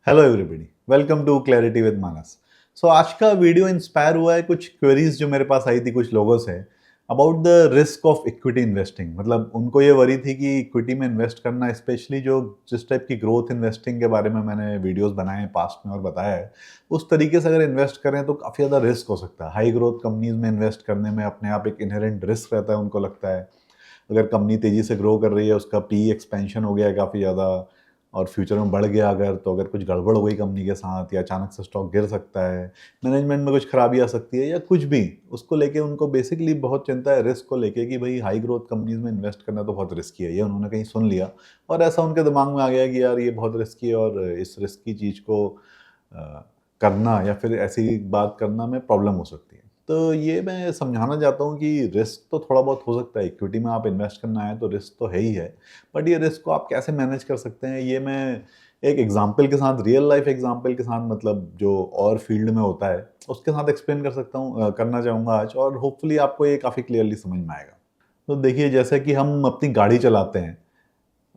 Hello everybody, welcome to clarity with Manas. आज का video inspire हुआ है कुछ क्वेरीज जो मेरे पास आई थी कुछ लोगों say about the risk of equity investing. मतलब उनको ये वरी थी कि इक्विटी में इन्वेस्ट करना, स्पेशली जो जिस टाइप की ग्रोथ इन्वेस्टिंग के बारे में मैंने वीडियोस बनाए हैं पास्ट में और बताया है, उस तरीके से अगर इन्वेस्ट करें तो काफ़ी ज़्यादा रिस्क हो सकता है। हाई ग्रोथ कंपनीज में इन्वेस्ट करने में अपने आप एक इनहेरेंट रिस्क रहता है, उनको लगता है अगर कंपनी तेज़ी से ग्रो कर रही है, उसका पी एक्सपेंशन हो गया है काफ़ी ज़्यादा और फ्यूचर में बढ़ गया अगर, तो अगर कुछ गड़बड़ हो गई कंपनी के साथ या अचानक से स्टॉक गिर सकता है, मैनेजमेंट में कुछ खराबी आ सकती है या कुछ भी, उसको लेके उनको बेसिकली बहुत चिंता है रिस्क को लेके कि भाई हाई ग्रोथ कंपनीज में इन्वेस्ट करना तो बहुत रिस्की है। ये उन्होंने कहीं सुन लिया और ऐसा उनके दिमाग में आ गया कि यार ये बहुत रिस्की है और इस रिस्की चीज़ को करना या फिर ऐसी बात करना में प्रॉब्लम हो सकती है। तो ये मैं समझाना चाहता हूँ कि रिस्क तो थोड़ा बहुत हो सकता है, इक्विटी में आप इन्वेस्ट करना है तो रिस्क तो है ही है, बट ये रिस्क को आप कैसे मैनेज कर सकते हैं ये मैं एक एग्जाम्पल के साथ, रियल लाइफ एग्जाम्पल के साथ, मतलब जो और फील्ड में होता है उसके साथ एक्सप्लेन कर सकता हूँ, करना चाहूँगा आज, और होपफुली आपको ये काफ़ी क्लियरली समझ में आएगा। तो देखिए, जैसे कि हम अपनी गाड़ी चलाते हैं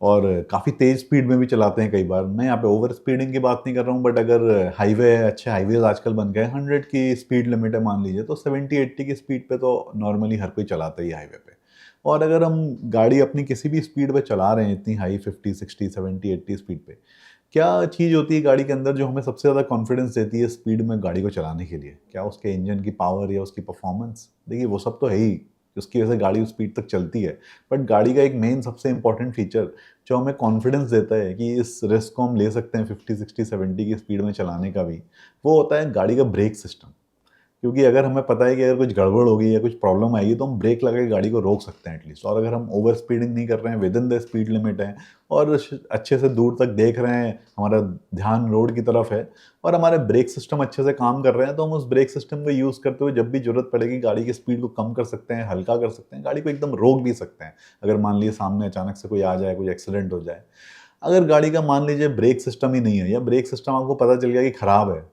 और काफ़ी तेज़ स्पीड में भी चलाते हैं कई बार। मैं यहाँ पे ओवर स्पीडिंग की बात नहीं कर रहा हूँ, बट अगर हाईवे है, अच्छे हाईवेज़ आजकल बन गए, 100 की स्पीड लिमिट है मान लीजिए, तो 70-80 की स्पीड पे तो नॉर्मली हर कोई चलाता ही है हाईवे पे। और अगर हम गाड़ी अपनी किसी भी स्पीड पे चला रहे हैं, इतनी हाई 50, 60, 70, 80 स्पीड पे, क्या चीज़ होती है गाड़ी के अंदर जो हमें सबसे ज़्यादा कॉन्फिडेंस देती है स्पीड में गाड़ी को चलाने के लिए? क्या उसके इंजन की पावर या उसकी परफॉर्मेंस? देखिए, वो सब तो है ही, उसकी वजह से गाड़ी उस स्पीड तक चलती है। बट गाड़ी का एक मेन सबसे इंपॉर्टेंट फीचर जो हमें कॉन्फिडेंस देता है कि इस रिस्क को हम ले सकते हैं 50, 60, 70 की स्पीड में चलाने का भी, वो होता है गाड़ी का ब्रेक सिस्टम। क्योंकि अगर हमें पता है कि अगर कुछ गड़बड़ होगी या कुछ प्रॉब्लम आएगी तो हम ब्रेक लगा के गाड़ी को रोक सकते हैं एटलीस्ट। और अगर हम ओवर स्पीडिंग नहीं कर रहे हैं, with in the speed limit है और अच्छे से दूर तक देख रहे हैं, हमारा ध्यान रोड की तरफ है और हमारे ब्रेक सिस्टम अच्छे से काम कर रहे हैं, तो हम उस ब्रेक सिस्टम को यूज़ करते हुए जब भी जरूरत पड़ेगी गाड़ी की स्पीड को कम कर सकते हैं, हल्का कर सकते हैं, गाड़ी को एकदम रोक भी सकते हैं। अगर मान लीजिए सामने अचानक से कोई आ जाए, कोई एक्सीडेंट हो जाए, अगर गाड़ी का मान लीजिए ब्रेक सिस्टम ही नहीं है या ब्रेक सिस्टम आपको पता चल गया कि खराब है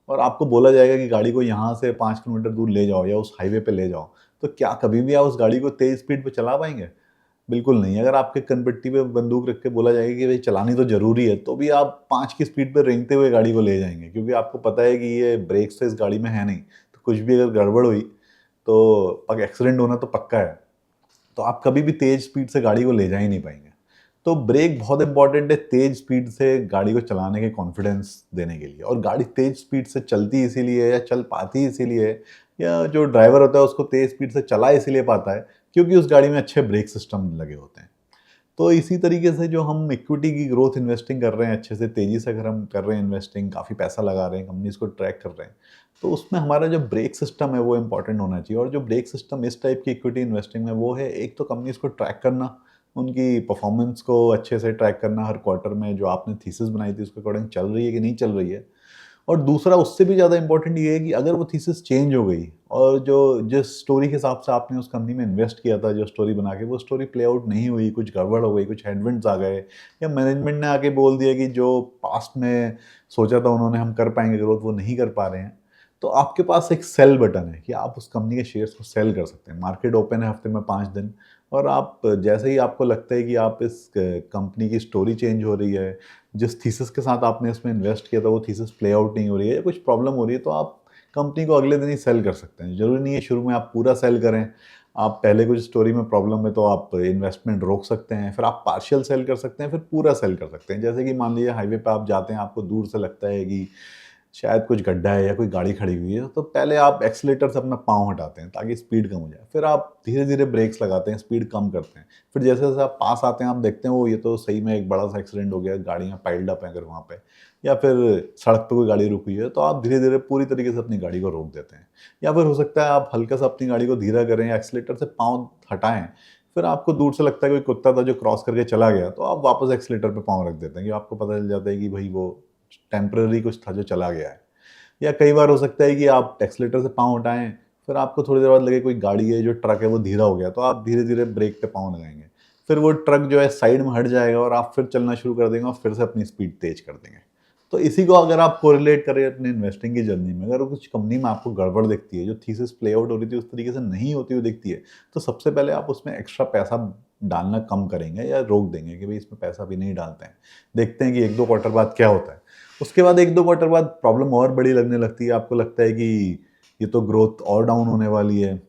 और आपको बोला जाएगा कि गाड़ी को यहाँ से 5 किलोमीटर दूर ले जाओ या उस हाईवे पे ले जाओ, तो क्या कभी भी आप उस गाड़ी को तेज़ स्पीड पे चला पाएँगे? बिल्कुल नहीं। अगर आपके कनपट्टी पे बंदूक रख के बोला जाएगा कि भई चलानी तो ज़रूरी है, तो भी आप 5 की स्पीड पे रेंगते हुए गाड़ी को ले जाएँगे, क्योंकि आपको पता है कि ये ब्रेक्स तो इस गाड़ी में है नहीं, तो कुछ भी अगर गड़बड़ हुई, तो एक्सीडेंट होना तो पक्का है। तो आप कभी भी तेज़ स्पीड से गाड़ी को ले जा ही नहीं पाएँगे। तो ब्रेक बहुत इंपॉर्टेंट है तेज़ स्पीड से गाड़ी को चलाने के कॉन्फिडेंस देने के लिए। और गाड़ी तेज़ स्पीड से चलती इसीलिए है या चल पाती इसीलिए है, या जो ड्राइवर होता है उसको तेज़ स्पीड से चला इसीलिए पाता है क्योंकि उस गाड़ी में अच्छे ब्रेक सिस्टम लगे होते हैं। तो इसी तरीके से जो हम इक्विटी की ग्रोथ इन्वेस्टिंग कर रहे हैं, अच्छे से तेज़ी से अगर हम कर रहे हैं इन्वेस्टिंग, काफ़ी पैसा लगा रहे हैं, कंपनीज़ को ट्रैक कर रहे हैं, तो उसमें हमारा जो ब्रेक सिस्टम है वो इम्पोर्टेंट होना चाहिए। और जो ब्रेक सिस्टम इस टाइप की इक्विटी इन्वेस्टिंग में वो है, एक तो कंपनीज़ को ट्रैक करना, उनकी परफॉर्मेंस को अच्छे से ट्रैक करना हर क्वार्टर में, जो आपने थीसिस बनाई थी उसके अकॉर्डिंग चल रही है कि नहीं चल रही है। और दूसरा उससे भी ज़्यादा इम्पोर्टेंट ये है कि अगर वो थीसिस चेंज हो गई और जो जिस स्टोरी के हिसाब से आपने उस कंपनी में इन्वेस्ट किया था, जो स्टोरी बना के, वो स्टोरी प्ले आउट नहीं हुई, कुछ गड़बड़ हो गई, कुछ हेडविंड्स आ गए, या मैनेजमेंट ने आके बोल दिया कि जो पास्ट में सोचा था उन्होंने हम कर पाएंगे ग्रोथ, वो नहीं कर पा रहे हैं, तो आपके पास एक सेल बटन है कि आप उस कंपनी के शेयर्स को सेल कर सकते हैं। मार्केट ओपन है हफ्ते में 5 दिन, और आप जैसे ही आपको लगता है कि आप इस कंपनी की स्टोरी चेंज हो रही है, जिस थीसिस के साथ आपने इसमें इन्वेस्ट किया था वो थीसिस प्ले आउट नहीं हो रही है या कुछ प्रॉब्लम हो रही है, तो आप कंपनी को अगले दिन ही सेल कर सकते हैं। ज़रूरी नहीं है शुरू में आप पूरा सेल करें। आप पहले कुछ स्टोरी में प्रॉब्लम है तो आप इन्वेस्टमेंट रोक सकते हैं, फिर आप पार्शियल सेल कर सकते हैं, फिर पूरा सेल कर सकते हैं। जैसे कि मान लीजिए हाईवे पे आप जाते हैं, आपको दूर से लगता है कि शायद कुछ गड्ढा है या कोई गाड़ी खड़ी हुई है, तो पहले आप एक्सीलेटर से अपना पाँव हटाते हैं ताकि स्पीड कम हो जाए। फिर आप धीरे-धीरे ब्रेक्स लगाते हैं, स्पीड कम करते हैं। फिर जैसे-जैसे आप पास आते हैं, आप देखते हैं वो ये तो सही में एक बड़ा-सा एक्सीडेंट हो गया, गाड़ियाँ पाइल्ड अप हैं अगर वहाँ पे, या फिर सड़क पे कोई गाड़ी रुकी हुई है, तो आप धीरे-धीरे पूरी तरीके से अपनी गाड़ी को रोक देते हैं। या फिर हो सकता है आप हल्का-सा अपनी गाड़ी को धीरा करें या एक्सीलेटर से पाँव हटाएँ, फिर आपको दूर से लगता है कोई कुत्ता था जो क्रॉस करके चला गया, तो आप वापस एक्सीलेटर पे पाँव रख देते हैं कि आपको पता चल जाता है कि भई वो टेम्परेरी कुछ था जो चला गया है। या कई बार हो सकता है कि आप एक्सीलेटर से पाँव हटाएँ, फिर आपको थोड़ी देर बाद लगे कोई गाड़ी है, जो ट्रक है वो धीरा हो गया, तो आप धीरे-धीरे ब्रेक पे पाँव लगाएँगे। फिर वो ट्रक जो है साइड में हट जाएगा और आप फिर चलना शुरू कर देंगे और फिर से अपनी स्पीड तेज़ कर देंगे। तो इसी को अगर आप कोरिलेट करें अपने इन्वेस्टिंग की जर्नी में, अगर कुछ कंपनी में आपको गड़बड़ दिखती है, जो थीसिस प्ले आउट हो रही थी उस तरीके से नहीं होती हुई दिखती है, तो सबसे पहले आप उसमें एक्स्ट्रा पैसा डालना कम करेंगे या रोक देंगे कि भई इसमें पैसा अभी नहीं डालते हैं। देखते हैं कि 1-2 क्वार्टर बाद क्या होता है। उसके बाद 1-2 क्वार्टर बाद प्रॉब्लम और बड़ी लगने लगती है, आपको लगता है कि ये तो ग्रोथ और डाउन होने वाली है,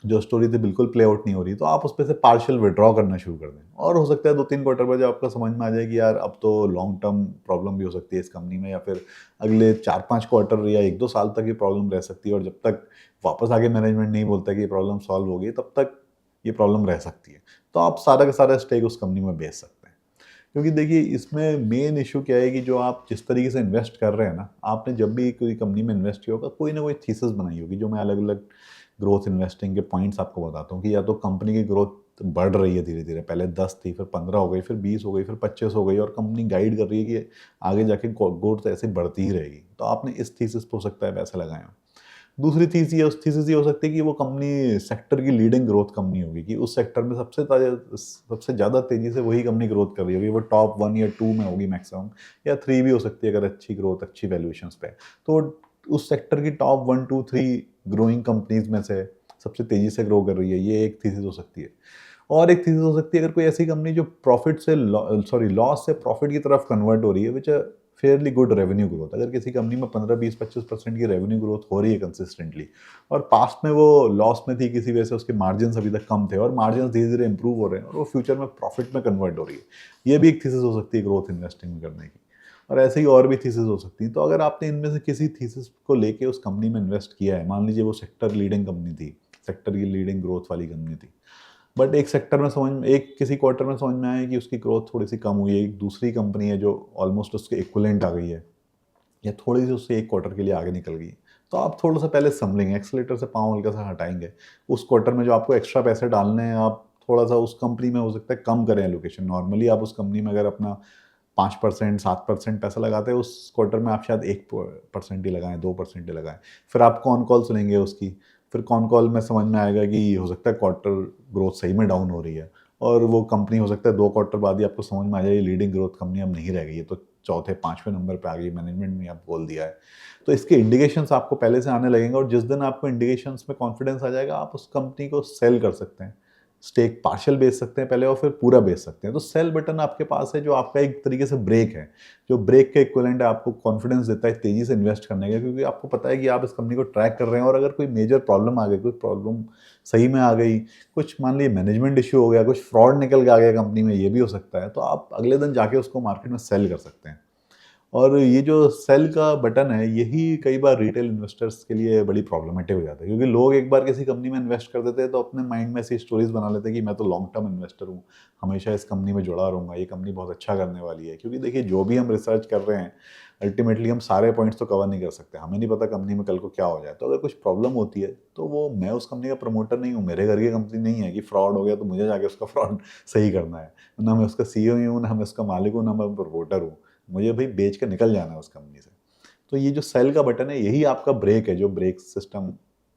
जो स्टोरी थी बिल्कुल प्ले आउट नहीं हो रही, तो आप उसपे से पार्शियल विथड्रॉ करना शुरू कर दें। और हो सकता है 2-3 क्वार्टर बाद जब आपको समझ में आ जाए कि यार अब तो लॉन्ग टर्म प्रॉब्लम भी हो सकती है इस कंपनी में, या फिर अगले 4-5 क्वार्टर या 1-2 साल तक ये प्रॉब्लम रह सकती है, और जब तक वापस आके मैनेजमेंट नहीं बोलता कि ये प्रॉब्लम सॉल्व हो गई, तब तक ये प्रॉब्लम रह सकती है। तो आप सारा का सारा स्टेक उस कंपनी में बेच सकते हैं। क्योंकि देखिए इसमें मेन इश्यू क्या है कि जो आप जिस तरीके से इन्वेस्ट कर रहे हैं ना, आपने जब भी कोई कंपनी में इन्वेस्ट किया होगा, कोई ना कोई थीसिस बनाई होगी, जो मैं अलग-अलग ग्रोथ इन्वेस्टिंग के पॉइंट्स आपको बताता हूँ कि या तो कंपनी की ग्रोथ बढ़ रही है धीरे-धीरे, पहले 10 थी, फिर 15 हो गई, फिर 20 हो गई, फिर 25 हो गई, और कंपनी गाइड कर रही है कि आगे जाके ग्रोथ ऐसे बढ़ती ही रहेगी। तो आपने इस थीसिस पे हो सकता है पैसे लगाए हों। दूसरी थीसिस ये हो सकती है कि वो कंपनी सेक्टर की लीडिंग ग्रोथ कंपनी होगी, कि उस सेक्टर में सबसे ज़्यादा तेज़ी से वही कंपनी ग्रोथ कर रही होगी, वो टॉप 1 या 2 में होगी मैक्सिमम, या 3 भी हो सकती है अगर अच्छी ग्रोथ, अच्छी वैल्यूएशंस पे है। तो उस सेक्टर की टॉप 1, 2, 3 ग्रोइंग कंपनीज़ में से सबसे तेज़ी से ग्रो कर रही है, ये एक थीसिस हो सकती है। और एक थीसिस हो सकती है अगर कोई ऐसी कंपनी जो लॉस से प्रॉफिट की तरफ कन्वर्ट हो रही है, विच फेयरली गुड रेवेन्यू ग्रोथ। अगर किसी कंपनी में 15-20-25% की रेवेन्यू ग्रोथ हो रही है कंसिस्टेंटली, और पास्ट में वो लॉस में थी किसी वजह से, उसके मार्जिन अभी तक कम थे, और मार्जिन धीरे धीरे इंप्रूव हो रहे हैं, और वो फ्यूचर में प्रॉफिट में कन्वर्ट हो रही है, ये भी एक थीसिस हो सकती है ग्रोथ इन्वेस्टिंग में करने की। और ऐसे ही और भी थीसिस हो सकती हैं। तो अगर आपने इनमें से किसी थीसिस को लेके उस कंपनी में इन्वेस्ट किया है, मान लीजिए वो सेक्टर लीडिंग कंपनी थी, सेक्टर की लीडिंग ग्रोथ वाली कंपनी थी, बट एक सेक्टर में एक किसी क्वार्टर में समझ में आया कि उसकी ग्रोथ थोड़ी सी कम हुई है, एक दूसरी कंपनी है जो ऑलमोस्ट उसके इक्विवेलेंट आ गई है, या थोड़ी सी उससे एक क्वार्टर के लिए आगे निकल गई, तो आप थोड़ा सा पहले संभलेंगे, एक्सीलेटर से पाँव हल्का सा हटाएंगे। उस क्वार्टर में जो आपको एक्स्ट्रा पैसे डालने हैं, आप थोड़ा सा उस कंपनी में हो सकता है कम करें एलोकेशन। नॉर्मली आप उस कंपनी में अगर अपना 5%, 7% पैसा लगाते हैं, उस क्वार्टर में आप शायद 1% ही लगाएं, 2% ही लगाएं। फिर आप कॉन कॉल सुनेंगे उसकी, फिर कॉन कॉल में समझ में आएगा कि हो सकता है क्वार्टर ग्रोथ सही में डाउन हो रही है, और वो कंपनी हो सकता है 2 क्वार्टर बाद ही आपको समझ में आ जाए ये लीडिंग ग्रोथ कंपनी अब नहीं रह गई, ये तो चौथे 5वें नंबर पे आ गई, मैनेजमेंट ने आप बोल दिया है। तो इसके इंडिकेशंस आपको पहले से आने लगेंगे, और जिस दिन आपको इंडिकेशंस में कॉन्फिडेंस आ जाएगा, आप उस कंपनी को सेल कर सकते हैं। स्टेक पार्शियल बेच सकते हैं पहले, और फिर पूरा बेच सकते हैं। तो सेल बटन आपके पास है, जो आपका एक तरीके से ब्रेक है, जो ब्रेक के इक्विवेलेंट है, आपको कॉन्फिडेंस देता है तेजी से इन्वेस्ट करने का, क्योंकि आपको पता है कि आप इस कंपनी को ट्रैक कर रहे हैं, और अगर कोई मेजर प्रॉब्लम आ गई, कोई प्रॉब्लम सही में आ गई, कुछ मान लीजिए मैनेजमेंट इश्यू हो गया, कुछ फ्रॉड निकल के आ गया कंपनी में, ये भी हो सकता है, तो आप अगले दिन जाके उसको मार्केट में सेल कर सकते हैं। और ये जो सेल का बटन है, यही कई बार रिटेल इन्वेस्टर्स के लिए बड़ी प्रॉब्लमेटिक हो जाता है, क्योंकि लोग एक बार किसी कंपनी में इन्वेस्ट कर देते हैं तो अपने माइंड में ऐसी स्टोरीज बना लेते हैं कि मैं तो लॉन्ग टर्म इन्वेस्टर हूँ, हमेशा इस कंपनी में जुड़ा रहूँगा, ये कंपनी बहुत अच्छा करने वाली है। क्योंकि देखिए जो भी हम रिसर्च कर रहे हैं, अल्टीमेटली हम सारे पॉइंट्स तो कवर नहीं कर सकते, हमें नहीं पता कंपनी में कल को क्या हो जाए। तो अगर कुछ प्रॉब्लम होती है, तो वो मैं उस कंपनी का प्रमोटर नहीं हूँ, मेरे घर की कंपनी नहीं है कि फ्रॉड हो गया तो मुझे जाके उसका फ्रॉड सही करना है। ना मैं उसका सीईओ ही हूँ, ना मैं उसका मालिक हूँ, ना मैं प्रमोटर हूँ। मुझे भाई बेच के निकल जाना है उस कंपनी से। तो ये जो सेल का बटन है, यही आपका ब्रेक है, जो brake system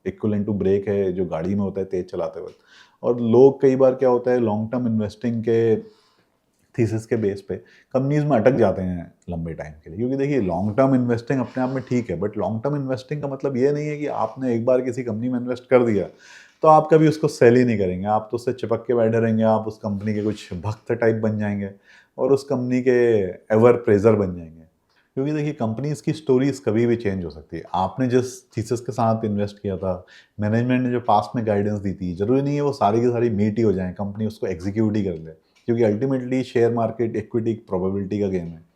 equivalent to brake है, जो गाड़ी में होता है तेज चलाते वक्त। और लोग कई बार क्या होता है, लॉन्ग टर्म इन्वेस्टिंग के थीसिस के बेस पे कंपनीज में अटक जाते हैं लंबे टाइम के लिए। क्योंकि देखिए लॉन्ग टर्म इन्वेस्टिंग अपने आप में ठीक है, बट लॉन्ग टर्म इन्वेस्टिंग का मतलब ये नहीं है कि आपने एक बार किसी कंपनी में इन्वेस्ट कर दिया तो आप कभी उसको सेल ही नहीं करेंगे, आप तो उससे चिपक के बैठे रहेंगे, आप उस कंपनी के कुछ भक्त टाइप बन जाएंगे, और उस कंपनी के एवर प्रेजर बन जाएंगे। क्योंकि देखिए कंपनीज की स्टोरीज कभी भी चेंज हो सकती है। आपने जिस थीसिस के साथ इन्वेस्ट किया था, मैनेजमेंट ने जो पास्ट में गाइडेंस दी थी, जरूरी नहीं है वो सारी की सारी मीट ही हो जाए, कंपनी उसको एग्जीक्यूट ही कर ले। क्योंकि ultimately share market equity probability का गेम है।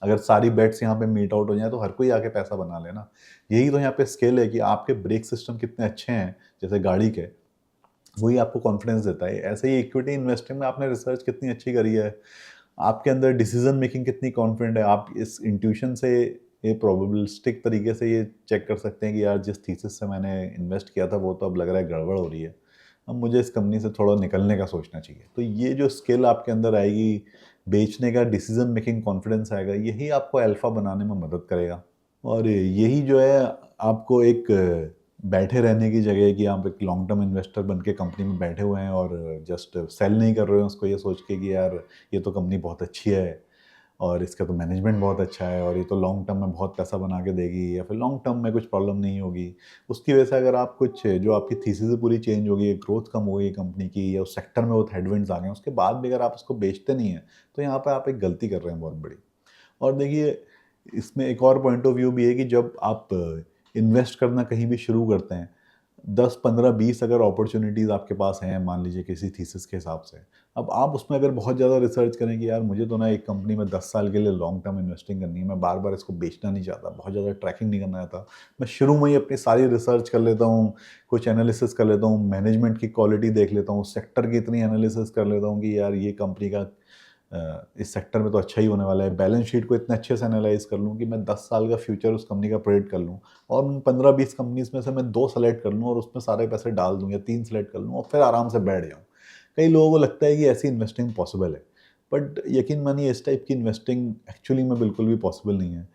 अगर सारी बेट्स यहाँ पे मीट आउट हो जाए तो हर कोई आके पैसा बना लेना। यही तो यहाँ पे स्केल है कि आपके ब्रेक सिस्टम कितने अच्छे हैं, जैसे गाड़ी के, वही आपको कॉन्फिडेंस देता है। ऐसे ही इक्विटी इन्वेस्टिंग में आपने रिसर्च कितनी अच्छी करी है, आपके अंदर डिसीजन मेकिंग कितनी कॉन्फिडेंट है, आप इस इंट्यूशन से, ये प्रोबेबिलिस्टिक तरीके से ये चेक कर सकते हैं कि यार जिस थीसिस से मैंने इन्वेस्ट किया था वो तो अब लग रहा है गड़बड़ हो रही है, अब मुझे इस कंपनी से थोड़ा निकलने का सोचना चाहिए। तो ये जो स्किल आपके अंदर आएगी, बेचने का डिसीजन मेकिंग कॉन्फिडेंस आएगा, यही आपको अल्फा बनाने में मदद करेगा। और यही जो है आपको एक बैठे रहने की जगह कि आप एक लॉन्ग टर्म इन्वेस्टर बन के कंपनी में बैठे हुए हैं और जस्ट सेल नहीं कर रहे हो उसको ये सोच के कि यार ये तो कंपनी बहुत अच्छी है, और इसका तो मैनेजमेंट बहुत अच्छा है, और ये तो लॉन्ग टर्म में बहुत पैसा बना के देगी, या फिर लॉन्ग टर्म में कुछ प्रॉब्लम नहीं होगी। उसकी वजह से अगर आप कुछ जो आपकी थीसिस है पूरी चेंज हो गई, ग्रोथ कम हो गई कंपनी की, या उस सेक्टर में बहुत हेडविंड्स आ गए, उसके बाद भी अगर आप उसको बेचते नहीं हैं, तो यहाँ पर आप एक गलती कर रहे हैं बहुत बड़ी। और देखिए इसमें एक और पॉइंट ऑफ व्यू भी है कि जब आप इन्वेस्ट करना कहीं भी शुरू करते हैं, 10, 15, 20 अगर अपॉर्चुनिटीज़ आपके पास हैं, मान लीजिए किसी थीसिस के हिसाब से, अब आप उसमें अगर बहुत ज़्यादा रिसर्च करें कि यार मुझे तो ना एक कंपनी में 10 साल के लिए लॉन्ग टर्म इन्वेस्टिंग करनी है, मैं बार-बार इसको बेचना नहीं चाहता, बहुत ज़्यादा ट्रैकिंग नहीं करना चाहता। मैं शुरू में ही अपनी सारी रिसर्च कर लेता हूँ, कुछ एनालिसिस कर लेता हूँ, मैनेजमेंट की क्वालिटी देख लेता हूँ, सेक्टर की इतनी एनालिसिस कर लेता हूँ कि यार ये कंपनी का इस सेक्टर में तो अच्छा ही होने वाला है। बैलेंस शीट को इतने अच्छे से एनालाइज़ कर लूँ कि मैं 10 साल का फ्यूचर उस कंपनी का प्रेडिक्ट कर लूँ और उन 15-20 कंपनीज़ में से मैं 2 सेलेक्ट कर लूँ और उसमें सारे पैसे डाल दूँ या 3 सेलेक्ट कर लूँ और फिर आराम से बैठ जाऊँ। कई लोगों को लगता है कि ऐसी इन्वेस्टिंग पॉसिबल है, बट यकीन मानिए इस टाइप की इन्वेस्टिंग एक्चुअली में बिल्कुल भी पॉसिबल नहीं है।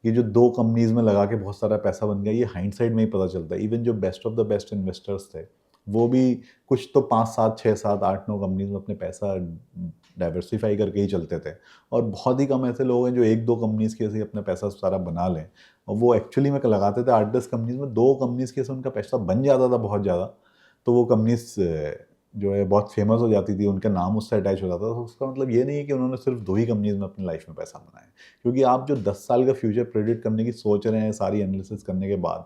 ये जो 2 कंपनीज़ में लगा के बहुत सारा पैसा बन गया, ये हाइंडसाइट में ही पता चलता है। इवन जो best of the best investors थे, वो भी कुछ तो 5, 7, 6, 7, 8, 9 कंपनीज़ में अपने पैसा डाइवर्सिफ़ाई करके ही चलते थे और बहुत ही कम ऐसे लोग हैं जो 1-2 कंपनीज़ की वजह से अपना पैसा सारा बना लें और वो एक्चुअली में लगाते थे 8-10 कंपनीज़ में, 2 कंपनीज़ की वजह से उनका पैसा बन जाता था बहुत ज़्यादा, तो वो कंपनीज़ जो है बहुत फेमस हो जाती थी, उनका नाम उससे अटैच हो जाता था। तो उसका मतलब ये नहीं है कि उन्होंने सिर्फ 2 ही कंपनीज़ में अपनी लाइफ़ में पैसा बनाया है। क्योंकि आप जो 10 साल का फ्यूचर प्रेडिक्ट करने की सोच रहे हैं सारी एनालिसिस करने के बाद,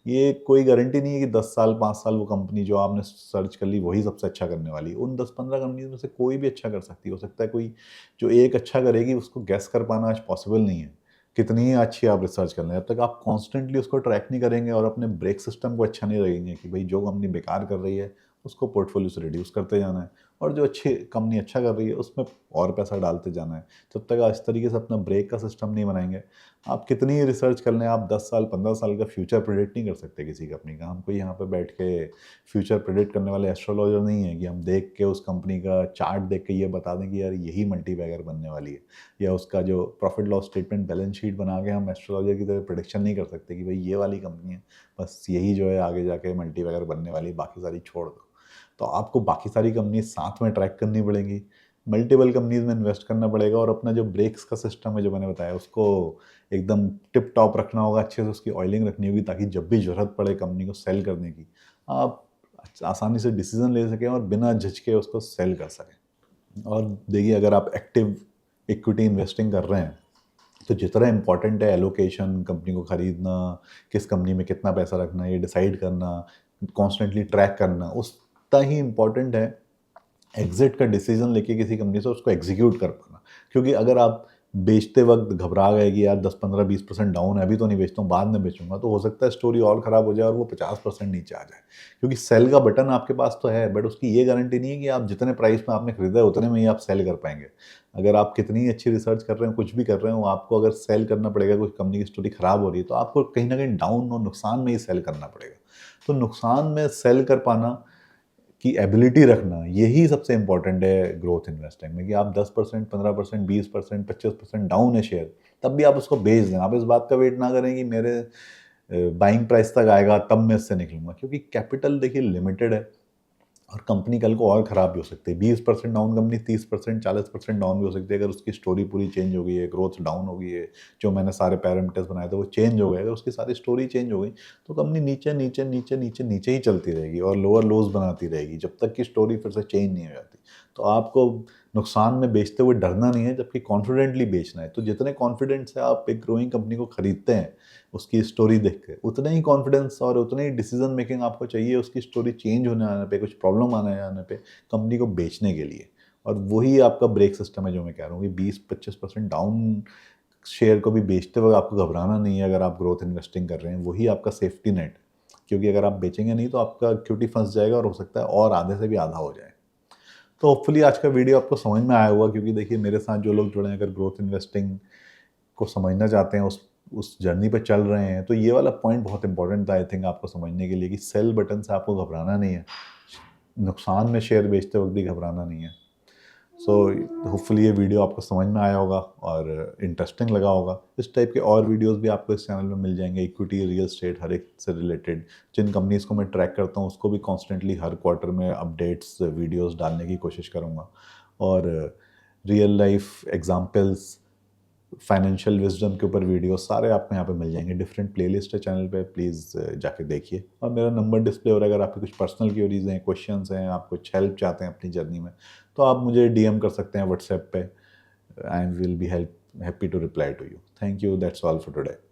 ये कोई गारंटी नहीं है कि 10 साल, 5 साल वो कंपनी जो आपने सर्च कर ली वही सबसे अच्छा करने वाली है। उन 10-15 कंपनीज़ में से कोई भी अच्छा कर सकती है। हो सकता है कोई जो एक अच्छा करेगी उसको गेस कर पाना आज पॉसिबल नहीं है। कितनी ही अच्छी आप रिसर्च कर लें, जब तक आप कॉन्स्टेंटली उसको ट्रैक नहीं करेंगे और अपने ब्रेक सिस्टम को अच्छा नहीं रखेंगे कि भई जो कंपनी बेकार कर रही है, उसको पोर्टफोलियो से रिड्यूस करते जाना है और जो अच्छी कंपनी अच्छा कर रही है, उसमें और पैसा डालते जाना है। जब तक आप इस तरीके से अपना ब्रेक का सिस्टम नहीं बनाएँगे, आप कितनी ही रिसर्च कर लें, आप 10 साल, 15 साल का फ्यूचर प्रेडिक्ट नहीं कर सकते किसी कंपनी का। हम कोई यहाँ पे बैठ के फ्यूचर प्रेडिक्ट करने वाले एस्ट्रोलॉजर नहीं हैं कि हम देख के उस कंपनी का चार्ट देख के ये बता दें कि यार यही मल्टीबैगर बनने वाली है या उसका जो profit loss statement balance sheet बना के हम एस्ट्रोलॉजर की तरह प्रेडिक्शन नहीं कर सकते कि भाई ये वाली कंपनी है, बस यही जो है आगे जाके मल्टीबैगर बनने वाली है, बाकी सारी छोड़ दो। तो आपको बाकी सारी कंपनी साथ में ट्रैक करनी पड़ेंगी, मल्टीपल कंपनीज़ में इन्वेस्ट करना पड़ेगा और अपना जो ब्रेक्स का सिस्टम है जो मैंने बताया उसको एकदम टिप टॉप रखना होगा, अच्छे से उसकी ऑयलिंग रखनी होगी ताकि जब भी ज़रूरत पड़े कंपनी को सेल करने की, आप आसानी से डिसीज़न ले सकें और बिना झिझके उसको सेल कर सकें। और देखिए अगर आप एक्टिव इक्विटी इन्वेस्टिंग कर रहे हैं, तो जितना इम्पोर्टेंट है एलोकेशन, कंपनी को खरीदना, किस कंपनी में कितना पैसा रखना, ये डिसाइड करना, कॉन्स्टेंटली ट्रैक करना, उतना ही इम्पोर्टेंट है एग्ज़िट का डिसीज़न लेके किसी कंपनी से उसको एग्ज़ीक्यूट कर पाना। क्योंकि अगर आप बेचते वक़्त घबरा गए कि यार 10, 15, 20% डाउन है, अभी तो नहीं बेचता हूँ, बाद में बेचूँगा, तो हो सकता है स्टोरी और ख़राब हो जाए और वो 50% नीचे आ जाए। क्योंकि सेल का बटन आपके पास तो है, बट उसकी ये गारंटी नहीं है कि आप जितने प्राइस में आपने खरीदा है, उतने में ही आप सेल कर पाएँगे। अगर आप कितनी ही अच्छी रिसर्च कर रहे हो, कुछ भी कर रहे हो, आपको अगर सेल करना पड़ेगा, कोई कंपनी की स्टोरी ख़राब हो रही है, तो आपको कहीं न कहीं डाउन और नुकसान में ही सेल करना पड़ेगा। तो नुकसान में सेल कर पाना की एबिलिटी रखना, यही सबसे इम्पोर्टेंट है ग्रोथ इन्वेस्टिंग में कि आप 10%, 15%, 20%, 25% डाउन है शेयर, तब भी आप उसको बेच दें। आप इस बात का वेट ना करें कि मेरे बाइंग प्राइस तक आएगा तब मैं इससे निकलूँगा, क्योंकि कैपिटल देखिए लिमिटेड है और कंपनी कल को और ख़राब भी हो सकती है। 20% डाउन कंपनी 30%, 40% डाउन भी हो सकती है अगर उसकी स्टोरी पूरी चेंज हो गई है, ग्रोथ डाउन हो गई है, जो मैंने सारे पैरामीटर्स बनाए थे वो चेंज हो गए। अगर उसकी सारी स्टोरी चेंज हो गई, तो कंपनी नीचे, नीचे, नीचे, नीचे, नीचे ही चलती रहेगी और लोअर लोज़ बनाती रहेगी, जब तक कि स्टोरी फिर से चेंज नहीं हो जाती। तो आपको नुकसान में बेचते हुए डरना नहीं है, जबकि कॉन्फिडेंटली बेचना है। तो जितने कॉन्फिडेंस से आप एक ग्रोइंग कंपनी को खरीदते हैं, उसकी स्टोरी देख के, उतना ही कॉन्फिडेंस और उतनी ही डिसीजन मेकिंग आपको चाहिए उसकी स्टोरी चेंज होने आने पे, कुछ प्रॉब्लम आने आने पे कंपनी को बेचने के लिए। और वही आपका ब्रेक सिस्टम है जो मैं कह रहा हूँ कि 20-25% डाउन शेयर को भी बेचते वक्त आपको घबराना नहीं है अगर आप ग्रोथ इन्वेस्टिंग कर रहे हैं, वही आपका सेफ्टी नेट। क्योंकि अगर आप बेचेंगे नहीं तो आपका इक्विटी फंस जाएगा और हो सकता है और आधे से भी आधा हो जाए। तो होपफुली आज का वीडियो आपको समझ में आया होगा, क्योंकि देखिए मेरे साथ जो लोग जुड़े हैं अगर ग्रोथ इन्वेस्टिंग को समझना चाहते हैं, उस जर्नी पे चल रहे हैं, तो ये वाला पॉइंट बहुत इंपॉर्टेंट था आई थिंक आपको समझने के लिए कि सेल बटन से आपको घबराना नहीं है, नुकसान में शेयर बेचते वक्त भी घबराना नहीं है। सो होपफुली ये वीडियो आपको समझ में आया होगा और इंटरेस्टिंग लगा होगा। इस टाइप के और वीडियोस भी आपको इस चैनल में मिल जाएंगे, इक्विटी, रियल एस्टेट, हर एक से रिलेटेड। जिन कंपनीज़ को मैं ट्रैक करता हूँ उसको भी कॉन्स्टेंटली हर क्वार्टर में अपडेट्स वीडियोस डालने की कोशिश करूँगा और real life examples, financial wisdom के ऊपर वीडियो सारे आपको यहाँ पे मिल जाएंगे। डिफरेंट प्लेलिस्ट है चैनल पे, प्लीज़ जाके देखिए। और मेरा नंबर डिस्प्ले हो रहा है, अगर आपकी कुछ पर्सनल क्वेरीज हैं, क्वेश्चंस हैं, आप कुछ हेल्प चाहते हैं अपनी जर्नी में, तो आप मुझे डीएम कर सकते हैं व्हाट्सएप पे। I will be help happy to reply to you. Thank you. That's all for today.